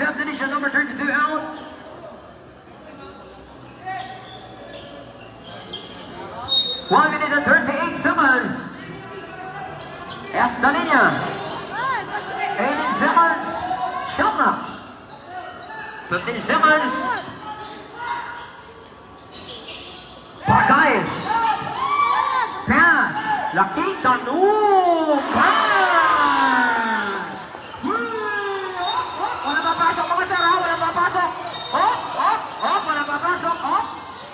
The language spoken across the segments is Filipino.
subdivision number 32 out. One minute and 38 seconds. Esta línea. Aiden Simmons. Shot clock. 15 seconds. Pagais. Pass. Lakitan. Ooh, pass. Wala papasok mga sir, ha? Wala papasok. Wala papasok.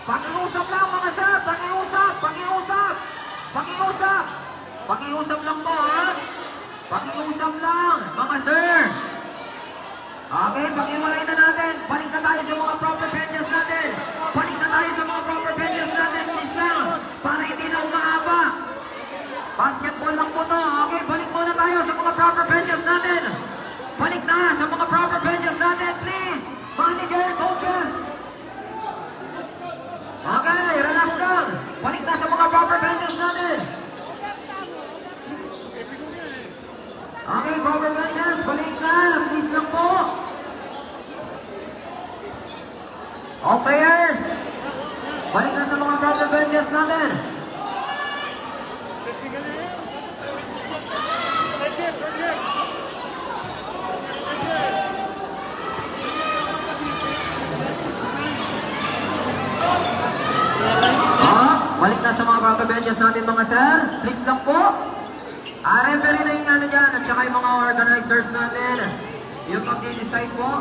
Pakiusap lang mga sir. Pakiusap lang po, ha? Pakiusap lang, mga sir. Okay, pakiwalay na natin. Balik na tayo sa mga proper benches natin. Please lang. Para hindi na umahaba. Basketball lang po to. Okay, balik muna tayo sa mga proper benches natin. Balik na sa mga proper benches natin, please. Manager, coaches. Okay, relax lang. Balik na sa mga proper benches natin. Okay, proper benches, balik na. Please lang po. All players, balik na sa mga proper benches natin. Balik na sa mga proper benches natin mga sir. Please lang po. Referee na yung ano dyan at saka yung mga organizers natin. Yung mag-decide po.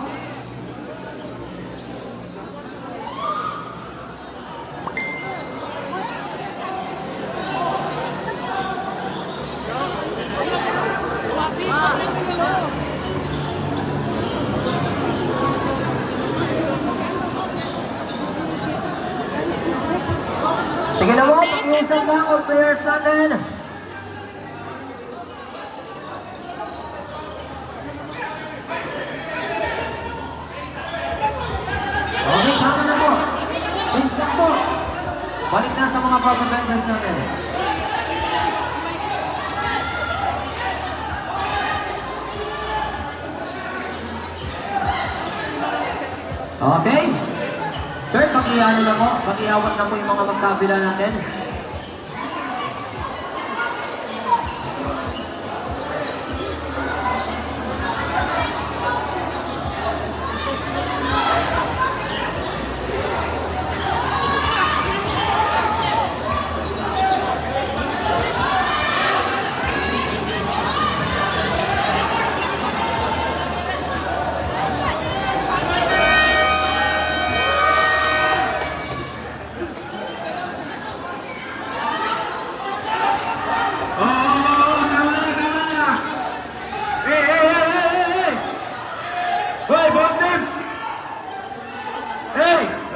Sige na po, pag-iusap lang all players natin. Okay, tama na po. Please lang po. Balik na sa mga proper benches natin. Okay. Sir, pag-iano na po. Pag-iawat na po yung mga magkabila natin.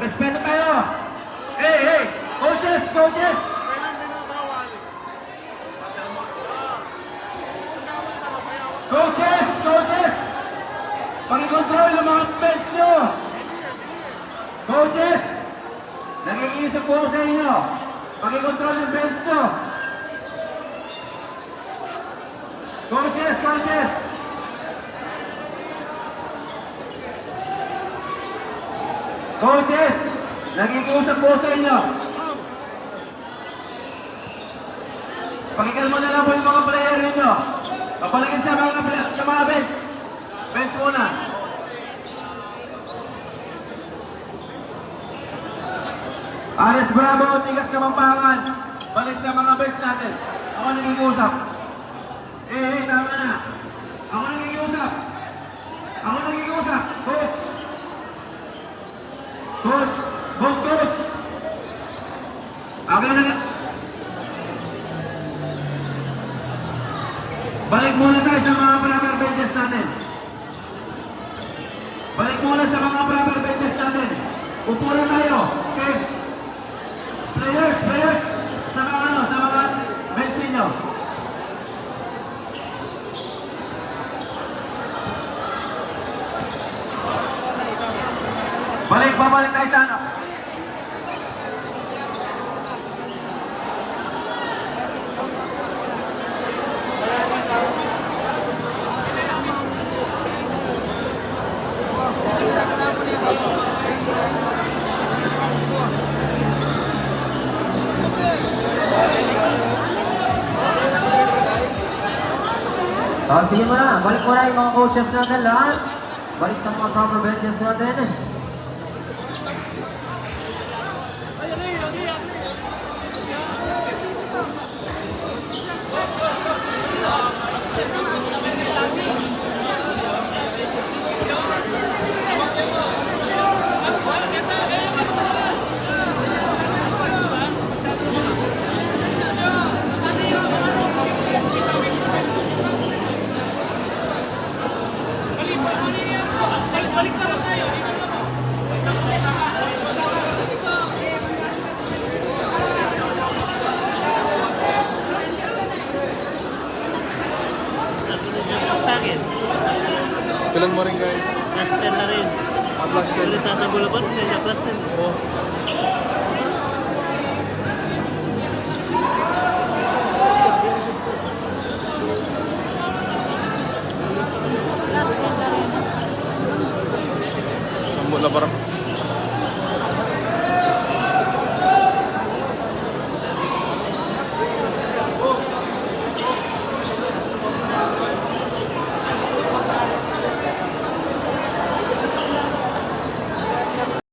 Respeto tayo! Hey! Coaches! Coaches! Pakikontrol ng mga bench nyo! Coaches! Nakikiusap po sa inyo! Pakikontrol ng bench nyo! Coaches! Coaches! Nakikiusap po sa inyo! Pakikalma na lang po yung mga player ninyo! Papalagin sa mga bench! Bench muna! Ares Bravo, Tigas Kamampangan! Balik sa mga bench natin! Ako nakikiusap! Tama na! Ako nakikiusap! Coach! Coach! Okay na. Balik muna tayo sa mga proper benches natin. Upo na tayo. Okay? Players! Sa mga bench ninyo. Babalik tayo sa ano. Sige muna, balik muna yung mga coaches natin lahat. Balik sa mga proper benches natin. Kailan mo rin kayo? Plus 10 na rin. Plus 10. Pero sa Bulaban, hindi siya plus 10. Oh. Last 10 na rin. Sambo na parang.